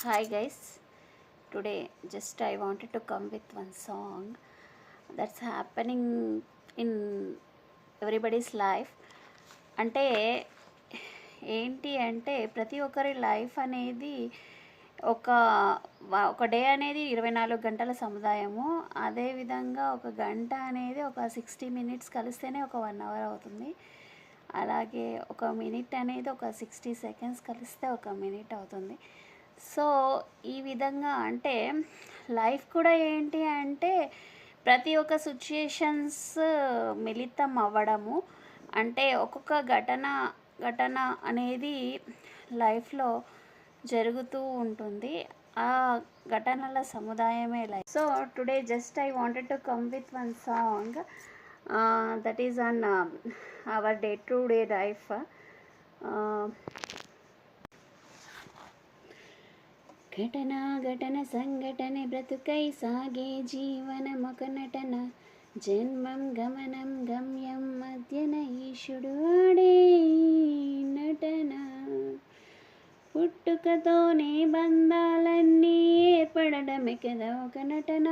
Hi guys, today just I wanted to come with one song that's happening in everybody's life. అంటే ఏంటి అంటే ప్రతి ఒక్కరి life అనేది ఒక ఒక డే అనేది 24 గంటల సముదాయము. అదేవిధంగా ఒక గంట అనేది ఒక 60 మినిట్స్ కలిస్తేనే ఒక 1 అవర్ అవుతుంది. అలాగే ఒక మినిట్ అనేది ఒక 60 సెకండ్స్ కలిస్తే ఒక మినిట్ అవుతుంది. సో ఈ విధంగా అంటే లైఫ్ కూడా ఏంటి అంటే ప్రతి ఒక్క సిచ్యుయేషన్స్ మిళితం అవ్వడము, అంటే ఒక్కొక్క ఘటన అనేది లైఫ్లో జరుగుతూ ఉంటుంది. ఆ ఘటనల సముదాయమే life. So today just I wanted to come with one song that is on our day to day life. ఘటన సంఘటన బ్రతుకై సాగే జీవనమొక నటన, జన్మం గమనం గమ్యం మధ్యన ఈశుడు ఆడే నటన. పుట్టుకతోనే బంధాలన్నీ ఏర్పడడమే కదా ఒక నటన,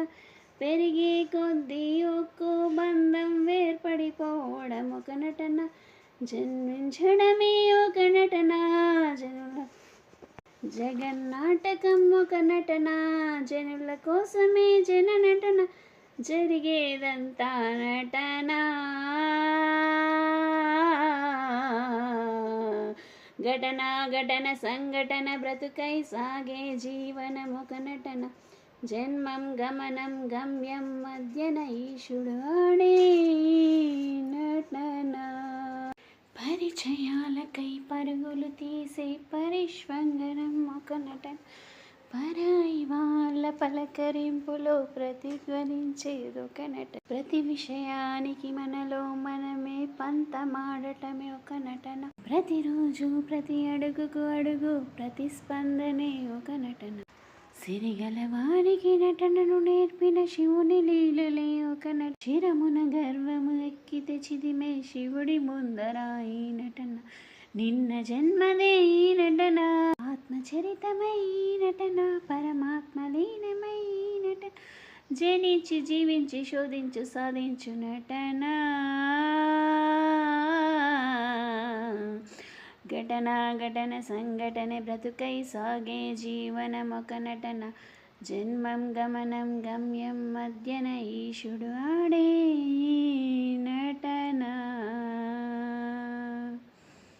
పెరిగే కొద్దీ ఒక్కో బంధం వేర్పడిపోవడం ఒక నటన, జన్మించడమే ఒక నటన, జగన్నాటకం ఒక నటన, జనుల కోసమే జన నటన, జరిగేదంతా నటన. ఘటన సంఘటన బ్రతుకై సాగే జీవనం ఒక నటన, జన్మం గమనం గమ్యం మధ్యన ఈశుడు ఆడే నటన. పరిచయాలకై పరుగులు తీసే పరిష్వంగనం ఒక నటన, పరాయి వాళ్ళ పలకరింపులో ప్రతిధ్వనించేదొక నటన, ప్రతి విషయానికి మనలో మనమే పంతమాడటమే ఒక నటన, ప్రతిరోజు ప్రతి అడుగుకు అడుగు ప్రతిస్పందనే ఒక నటన, సిరిగల వారికి నటనను నేర్పిన శివుని లీలలే ఒక నటన, చిరమున గర్వము ఎక్కితే చిదిమే శివుడి ముందర ఈ నటన, నిన్న జన్మదే ఈ నటన, ఆత్మచరితమై నటన, పరమాత్మ లీనమై నటన, జనించి జీవించి శోధించు సాధించు నటన. ఘటన సంఘటన బ్రతుకై సాగే జీవనం ఒక నటన, జన్మం గమనం గమ్యం మధ్యన ఈశుడు ఆడే నటన.